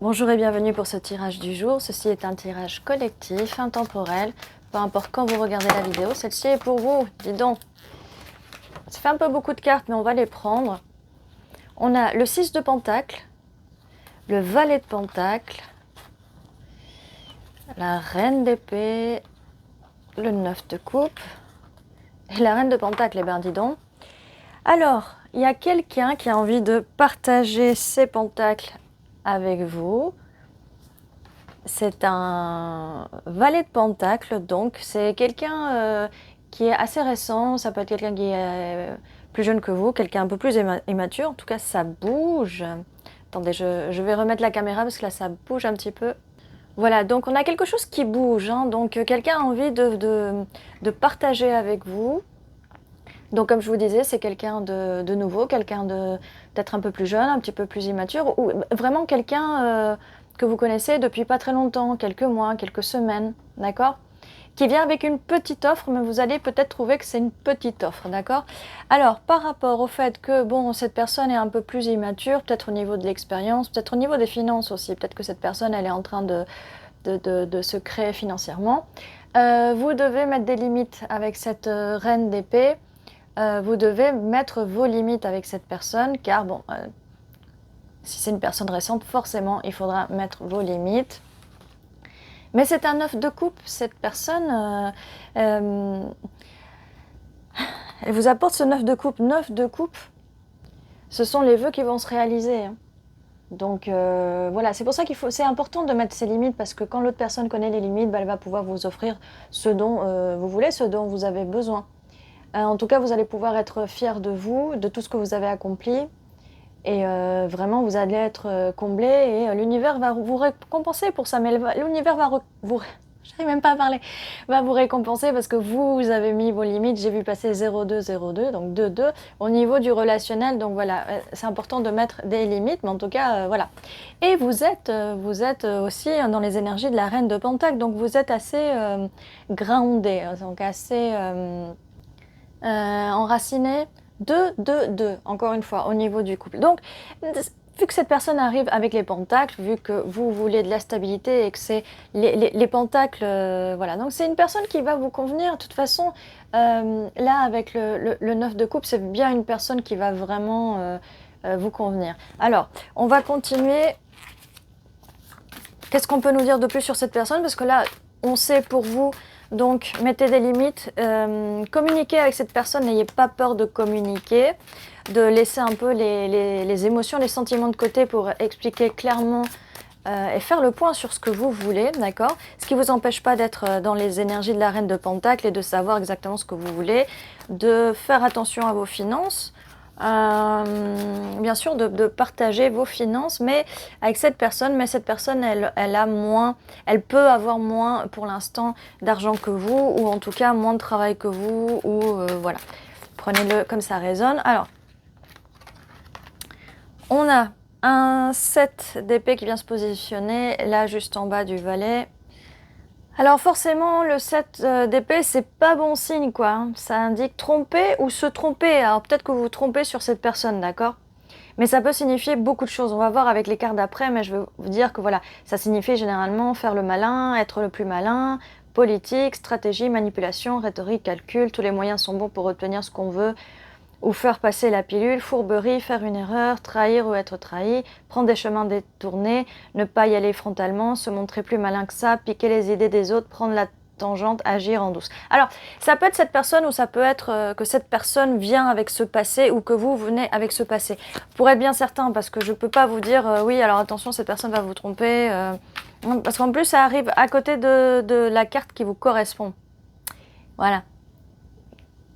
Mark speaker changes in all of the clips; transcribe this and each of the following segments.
Speaker 1: Bonjour et bienvenue pour ce tirage du jour. Ceci est un tirage collectif, intemporel. Peu importe quand vous regardez la vidéo, celle-ci est pour vous. Dis donc. Ça fait un peu beaucoup de cartes, mais on va les prendre. On a le 6 de Pentacle, le Valet de Pentacle, la Reine d'Épée, le 9 de Coupe et la Reine de Pentacle. Eh bien, dis donc. Alors, il y a quelqu'un qui a envie de partager ses pentacles avec vous. C'est un Valet de Pentacle, donc c'est quelqu'un qui est assez récent. Ça peut être quelqu'un qui est plus jeune que vous, quelqu'un un peu plus immature. En tout cas, ça bouge. Attendez, je vais remettre la caméra parce que là, ça bouge un petit peu. Voilà, donc on a quelque chose qui bouge. Donc quelqu'un a envie de partager avec vous. Donc comme je vous disais, c'est quelqu'un de nouveau, quelqu'un peut-être un peu plus jeune, un petit peu plus immature, ou vraiment quelqu'un que vous connaissez depuis pas très longtemps, quelques mois, quelques semaines, d'accord? Qui vient avec une petite offre, mais vous allez peut-être trouver que c'est une petite offre, d'accord? Alors, par rapport au fait que, bon, cette personne est un peu plus immature, peut-être au niveau de l'expérience, peut-être au niveau des finances aussi, peut-être que cette personne, elle est en train de se créer financièrement. Vous devez mettre des limites avec cette reine d'épée. Vous devez mettre vos limites avec cette personne, car bon, si c'est une personne récente, forcément, il faudra mettre vos limites. Mais c'est un 9 de coupe, cette personne, elle vous apporte ce 9 de coupe. 9 de coupe, ce sont les vœux qui vont se réaliser. Donc voilà, c'est pour ça c'est important de mettre ses limites, parce que quand l'autre personne connaît les limites, elle va pouvoir vous offrir ce dont vous voulez, ce dont vous avez besoin. En tout cas, vous allez pouvoir être fier de vous, de tout ce que vous avez accompli. Et vraiment, vous allez être comblé et l'univers va vous récompenser pour ça. Mais l'univers va j'arrive même pas à parler, va vous récompenser parce que vous avez mis vos limites. J'ai vu passer 0,2, donc 2,2 au niveau du relationnel. Donc voilà, c'est important de mettre des limites, mais en tout cas, voilà. Et vous êtes aussi dans les énergies de la Reine de Pentacle, donc vous êtes assez groundé, donc assez enraciné. 2, 2, 2, encore une fois, au niveau du couple. Donc, vu que cette personne arrive avec les pentacles, vu que vous voulez de la stabilité et que c'est les pentacles, voilà. Donc, c'est une personne qui va vous convenir. De toute façon, là, avec le 9 de coupe, c'est bien une personne qui va vraiment vous convenir. Alors, on va continuer. Qu'est-ce qu'on peut nous dire de plus sur cette personne? Parce que là, on sait pour vous. Donc, mettez des limites, communiquez avec cette personne, n'ayez pas peur de communiquer, de laisser un peu les émotions, les sentiments de côté pour expliquer clairement et faire le point sur ce que vous voulez, d'accord? Ce qui ne vous empêche pas d'être dans les énergies de la Reine de Pentacle et de savoir exactement ce que vous voulez, de faire attention à vos finances. Bien sûr, de partager vos finances, mais avec cette personne, elle a moins, elle peut avoir moins pour l'instant d'argent que vous, ou en tout cas moins de travail que vous, ou voilà. Prenez-le comme ça résonne. Alors, on a un 7 d'épée qui vient se positionner là juste en bas du valet. Alors forcément, le 7 d'épée, c'est pas bon signe, quoi. Ça indique tromper ou se tromper. Alors peut-être que vous vous trompez sur cette personne, d'accord? Mais ça peut signifier beaucoup de choses. On va voir avec les cartes d'après, mais je veux vous dire que voilà, ça signifie généralement faire le malin, être le plus malin, politique, stratégie, manipulation, rhétorique, calcul. Tous les moyens sont bons pour obtenir ce qu'on veut, ou faire passer la pilule, fourberie, faire une erreur, trahir ou être trahi, prendre des chemins détournés, ne pas y aller frontalement, se montrer plus malin que ça, piquer les idées des autres, prendre la tangente, agir en douce. Alors, ça peut être cette personne, ou ça peut être que cette personne vient avec ce passé, ou que vous venez avec ce passé. Pour être bien certain, parce que je ne peux pas vous dire oui, alors attention, cette personne va vous tromper, parce qu'en plus, ça arrive à côté de la carte qui vous correspond. Voilà.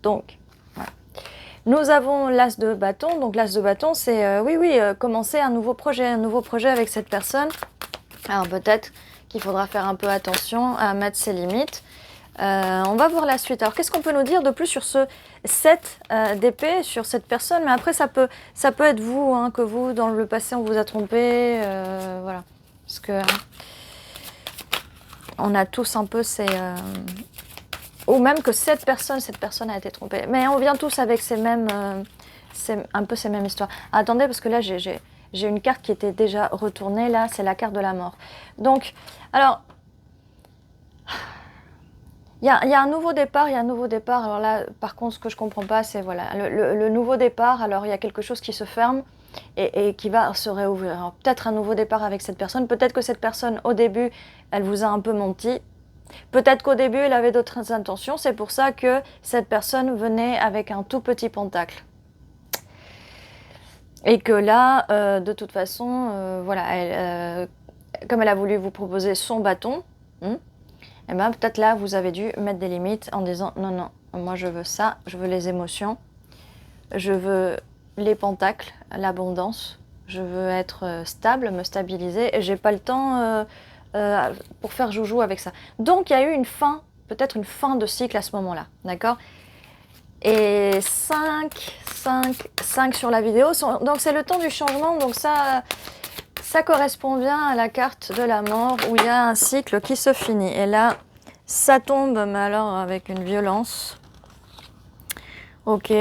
Speaker 1: Donc, voilà. Nous avons l'as de bâton. Donc l'as de bâton, c'est commencer un nouveau projet avec cette personne. Alors peut-être qu'il faudra faire un peu attention à mettre ses limites. On va voir la suite. Alors qu'est-ce qu'on peut nous dire de plus sur ce 7 d'épée, sur cette personne? Mais après ça peut être vous, hein, que vous, dans le passé, on vous a trompé. Voilà. Parce que on a tous un peu ces... ou même que cette personne a été trompée. Mais on vient tous avec un peu ces mêmes histoires. Ah, attendez, parce que là, j'ai j'ai une carte qui était déjà retournée. Là, c'est la carte de la mort. Donc, alors, il y a un nouveau départ, il y a un nouveau départ. Alors là, par contre, ce que je comprends pas, c'est voilà, le nouveau départ. Alors, il y a quelque chose qui se ferme et qui va se réouvrir. Peut-être un nouveau départ avec cette personne. Peut-être que cette personne, au début, elle vous a un peu menti. Peut-être qu'au début, elle avait d'autres intentions. C'est pour ça que cette personne venait avec un tout petit pentacle. Et que là, de toute façon, voilà, comme elle a voulu vous proposer son bâton, et ben peut-être là, vous avez dû mettre des limites en disant non, non, moi je veux ça, je veux les émotions, je veux les pentacles, l'abondance, je veux être stable, me stabiliser, et j'ai pas le temps pour faire joujou avec ça. Donc il y a eu une fin, peut-être une fin de cycle à ce moment-là, d'accord? Et 5 sur la vidéo, donc c'est le temps du changement, donc ça correspond bien à la carte de la mort où il y a un cycle qui se finit. Et là, ça tombe, mais alors avec une violence. Ok.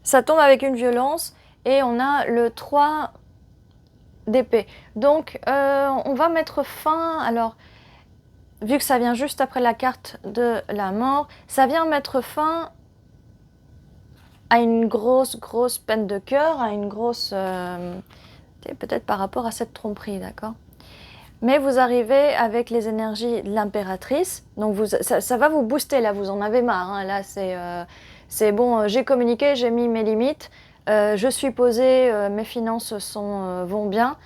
Speaker 1: Ça tombe avec une violence et on a le 3 d'épée. Donc, on va mettre fin, alors, vu que ça vient juste après la carte de la mort, ça vient mettre fin à une grosse peine de cœur, à une grosse... peut-être par rapport à cette tromperie, d'accord? Mais vous arrivez avec les énergies de l'impératrice, donc ça va vous booster, là, vous en avez marre, hein, là, c'est bon, j'ai communiqué, j'ai mis mes limites, je suis posée, mes finances vont bien,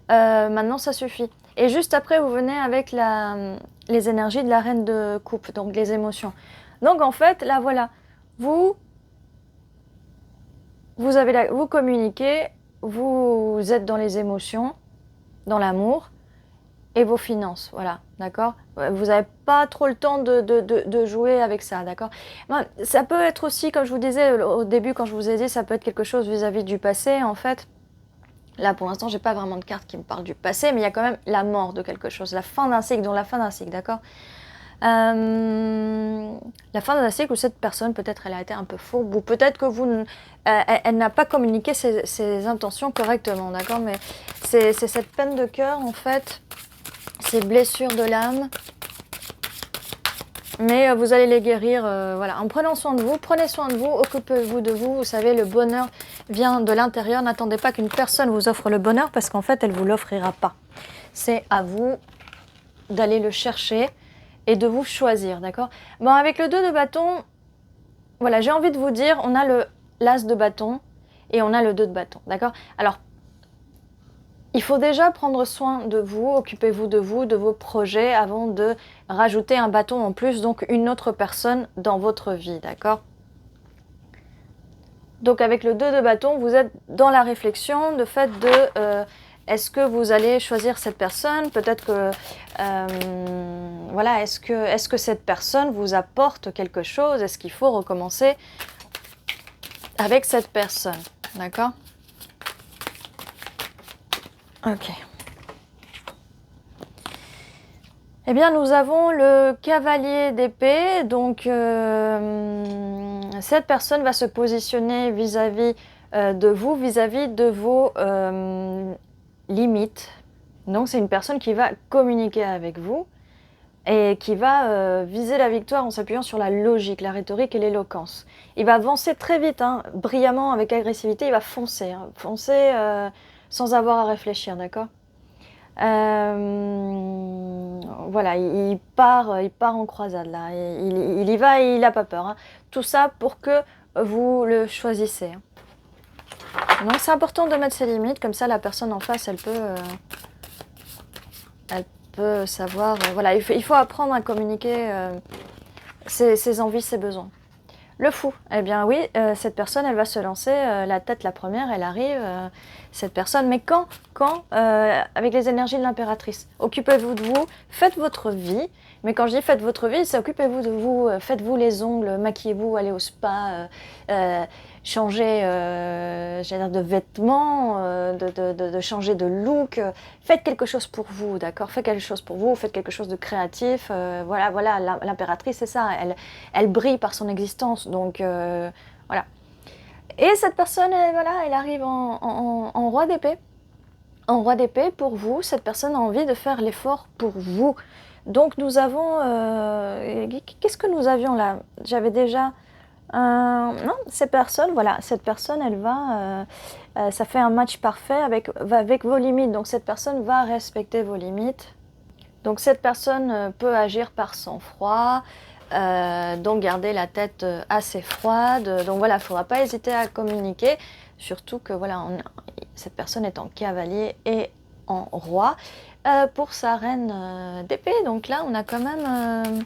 Speaker 1: maintenant ça suffit. Et juste après, vous venez avec les énergies de la reine de coupe, donc les émotions. Donc en fait, là, voilà, vous communiquez, vous êtes dans les émotions, dans l'amour et vos finances, voilà, d'accord? Vous n'avez pas trop le temps de jouer avec ça, d'accord? Ça peut être aussi, comme je vous disais au début quand je vous ai dit, ça peut être quelque chose vis-à-vis du passé, en fait. Là, pour l'instant, j'ai pas vraiment de carte qui me parle du passé, mais il y a quand même la mort de quelque chose, la fin d'un cycle, dont la fin d'un cycle, d'accord? La fin d'un cycle où cette personne, peut-être elle a été un peu fourbe, ou peut-être que elle n'a pas communiqué ses intentions correctement, d'accord? Mais c'est cette peine de cœur, en fait, ces blessures de l'âme. Mais vous allez les guérir, voilà, en prenant soin de vous, prenez soin de vous, occupez-vous de vous. Vous savez, le bonheur vient de l'intérieur. N'attendez pas qu'une personne vous offre le bonheur, parce qu'en fait, elle ne vous l'offrira pas. C'est à vous d'aller le chercher et de vous choisir, d'accord? Bon, avec le 2 de bâton, voilà, j'ai envie de vous dire, on a l'as de bâton et on a le 2 de bâton, d'accord? Alors, il faut déjà prendre soin de vous, occupez-vous de vous, de vos projets, avant de rajouter un bâton en plus, donc une autre personne dans votre vie, d'accord? Donc avec le 2 de bâton, vous êtes dans la réflexion, de fait de... est-ce que vous allez choisir cette personne? Peut-être que... voilà, est-ce que cette personne vous apporte quelque chose? Est-ce qu'il faut recommencer avec cette personne? D'accord? Ok. Eh bien, nous avons le cavalier d'épée. Donc, cette personne va se positionner vis-à-vis de vous, vis-à-vis de vos limites. Donc, c'est une personne qui va communiquer avec vous et qui va viser la victoire en s'appuyant sur la logique, la rhétorique et l'éloquence. Il va avancer très vite, hein, brillamment, avec agressivité, il va foncer, hein, foncer sans avoir à réfléchir, d'accord? Voilà, il part en croisade, là, il y va et il n'a pas peur, hein. Tout ça pour que vous le choisissez, hein. Donc c'est important de mettre ses limites, comme ça la personne en face, elle peut savoir, voilà, il faut apprendre à communiquer ses envies, ses besoins. Le fou, eh bien oui, cette personne, elle va se lancer, la tête la première, elle arrive, cette personne. Mais quand avec les énergies de l'impératrice. Occupez-vous de vous, faites votre vie. Mais quand je dis faites votre vie, c'est occupez-vous de vous, faites-vous les ongles, maquillez-vous, allez au spa, changez j'allais dire de vêtements, de changer de look. Faites quelque chose pour vous, d'accord? Faites quelque chose pour vous, faites quelque chose de créatif. Voilà, l'impératrice, c'est ça. Elle brille par son existence, donc voilà. Et cette personne, elle arrive en roi d'épée. En roi d'épée, pour vous, cette personne a envie de faire l'effort pour vous. Donc nous avons... qu'est-ce que nous avions là? J'avais déjà... non, cette personne, voilà, cette personne, elle va... ça fait un match parfait avec vos limites. Donc cette personne va respecter vos limites. Donc cette personne peut agir par sang-froid, donc garder la tête assez froide. Donc voilà, il ne faudra pas hésiter à communiquer, surtout que voilà, cette personne est en cavalier et en roi pour sa reine d'épée. Donc là, on a quand même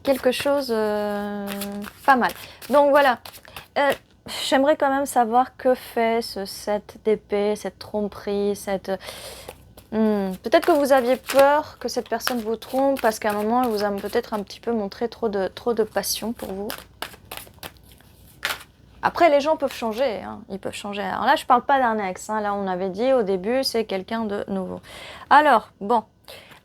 Speaker 1: quelque chose pas mal. Donc voilà, j'aimerais quand même savoir que fait ce 7 d'épée, cette tromperie, cette... Peut-être que vous aviez peur que cette personne vous trompe parce qu'à un moment, elle vous a peut-être un petit peu montré trop de passion pour vous. Après, les gens peuvent changer, hein, ils peuvent changer. Alors là, je ne parle pas d'un ex, hein, là on avait dit au début, c'est quelqu'un de nouveau. Alors, bon,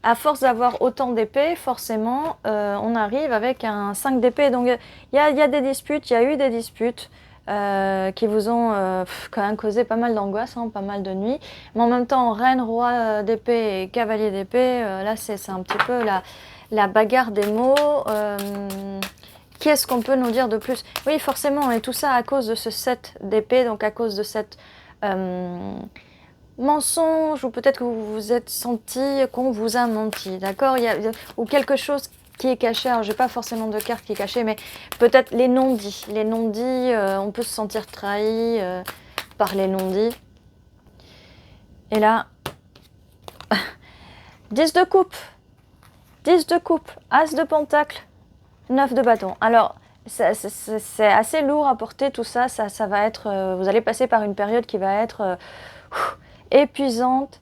Speaker 1: à force d'avoir autant d'épées, forcément, on arrive avec un 5 d'épée. Donc, il y a des disputes, il y a eu des disputes. Qui vous ont quand même causé pas mal d'angoisse, hein, pas mal de nuits. Mais en même temps, reine, roi d'épée et cavalier d'épée, là c'est un petit peu la bagarre des mots. Qu'est-ce qu'on peut nous dire de plus? Oui, forcément, et tout ça à cause de ce 7 d'épée, donc à cause de cette mensonge, ou peut-être que vous vous êtes senti qu'on vous a menti, d'accord? Ou quelque chose qui est caché. Alors, j'ai pas forcément de carte qui est cachée, mais peut-être les non-dits. Les non-dits, on peut se sentir trahi par les non-dits. Et là, 10 de coupe, 10 de coupe, As de pentacle, 9 de bâton. Alors, c'est assez lourd à porter tout ça. Ça va être, vous allez passer par une période qui va être épuisante,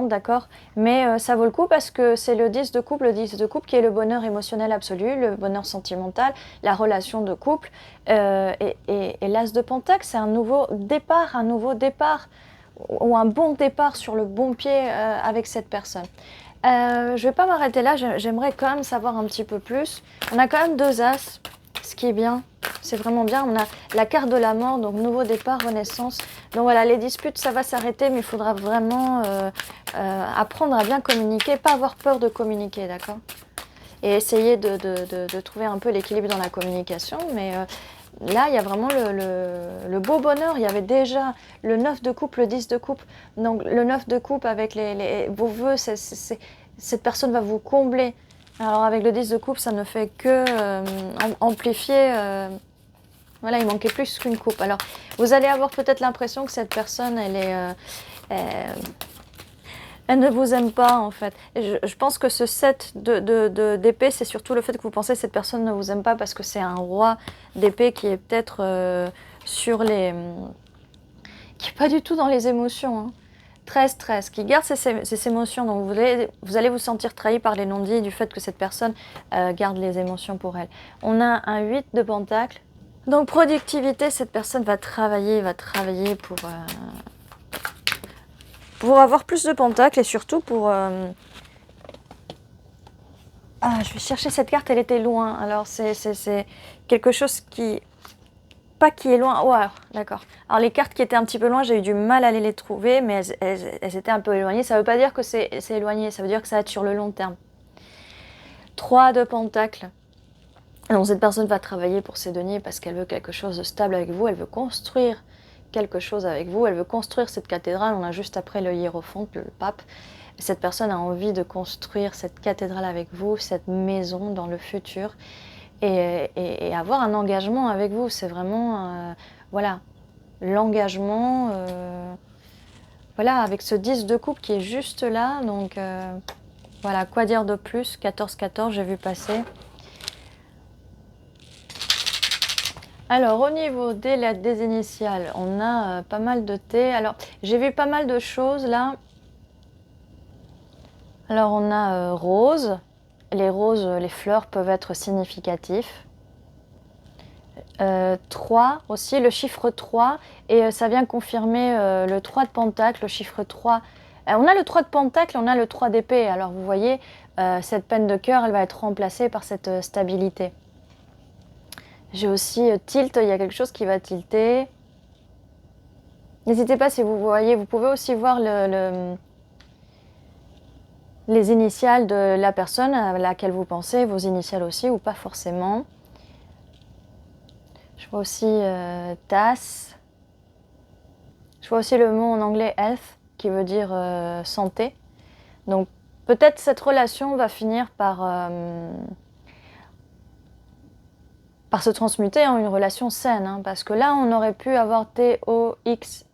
Speaker 1: d'accord, mais ça vaut le coup parce que c'est le 10 de coupe qui est le bonheur émotionnel absolu, le bonheur sentimental, la relation de couple, et l'As de pentacle, c'est un nouveau départ, ou un bon départ sur le bon pied avec cette personne. Je vais pas m'arrêter là, j'aimerais quand même savoir un petit peu plus. On a quand même 2 As, ce qui est bien, c'est vraiment bien. On a la carte de la mort, donc nouveau départ, renaissance. Donc voilà, les disputes, ça va s'arrêter, mais il faudra vraiment apprendre à bien communiquer, pas avoir peur de communiquer, d'accord? Et essayer de trouver un peu l'équilibre dans la communication, mais là, il y a vraiment le beau bonheur. Il y avait déjà le 9 de coupe, le 10 de coupe. Donc le 9 de coupe avec vos vœux, cette personne va vous combler. Alors avec le 10 de coupe, ça ne fait que amplifier. Voilà, il manquait plus qu'une coupe. Alors vous allez avoir peut-être l'impression que cette personne, elle ne vous aime pas en fait. Et je pense que ce 7 d'épée, c'est surtout le fait que vous pensez que cette personne ne vous aime pas parce que c'est un roi d'épée qui est peut-être qui n'est pas du tout dans les émotions. Hein. Très stress, qui garde ses émotions. Donc vous allez vous sentir trahi par les non-dits du fait que cette personne garde les émotions pour elle. On a un 8 de pentacle. Donc productivité, cette personne va travailler pour avoir plus de pentacles et surtout pour... Ah, je vais chercher cette carte, elle était loin. Alors c'est quelque chose qui... Pas qui est loin. Oh, d'accord. Alors les cartes qui étaient un petit peu loin, j'ai eu du mal à les trouver, mais elles étaient un peu éloignées. Ça ne veut pas dire que c'est éloigné, ça veut dire que ça va être sur le long terme. 3 de pentacle. Donc cette personne va travailler pour ses deniers parce qu'elle veut quelque chose de stable avec vous, elle veut construire quelque chose avec vous, elle veut construire cette cathédrale. On a juste après le hiérophante, le pape. Cette personne a envie de construire cette cathédrale avec vous, cette maison dans le futur. Et avoir un engagement avec vous, c'est vraiment, voilà, l'engagement, voilà, avec ce 10 de coupe qui est juste là, donc voilà, quoi dire de plus, 14-14, j'ai vu passer. Alors, au niveau des lettres, des initiales, on a pas mal de T. Alors, j'ai vu pas mal de choses là. Alors, on a rose. Les roses, les fleurs peuvent être significatifs. 3 aussi, le chiffre 3. Et ça vient confirmer le 3 de pentacle, le chiffre 3. On a le 3 de pentacle, on a le 3 d'épée. Alors, vous voyez, cette peine de cœur, elle va être remplacée par cette stabilité. J'ai aussi tilt, il y a quelque chose qui va tilter. N'hésitez pas si vous voyez, vous pouvez aussi voir les initiales de la personne à laquelle vous pensez, vos initiales aussi, ou pas forcément. Je vois aussi TAS. Je vois aussi le mot en anglais health, qui veut dire santé. Donc peut-être cette relation va finir par se transmuter en une relation saine. Hein, parce que là, on aurait pu avoir TOXI,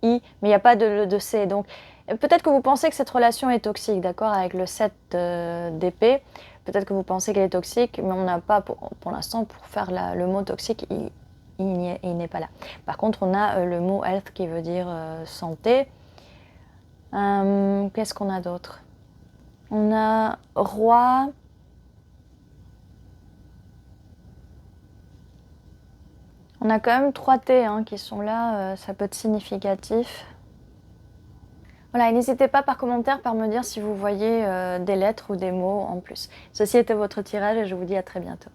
Speaker 1: mais il n'y a pas de C. Donc peut-être que vous pensez que cette relation est toxique, d'accord, avec le 7 d'épée. Peut-être que vous pensez qu'elle est toxique, mais on n'a pas, pour l'instant, pour faire le mot toxique, il n'est pas là. Par contre, on a le mot health qui veut dire santé. Qu'est-ce qu'on a d'autre? On a roi. On a quand même 3 T hein, qui sont là, ça peut être significatif. Voilà, et n'hésitez pas par commentaire par me dire si vous voyez des lettres ou des mots en plus. Ceci était votre tirage et je vous dis à très bientôt.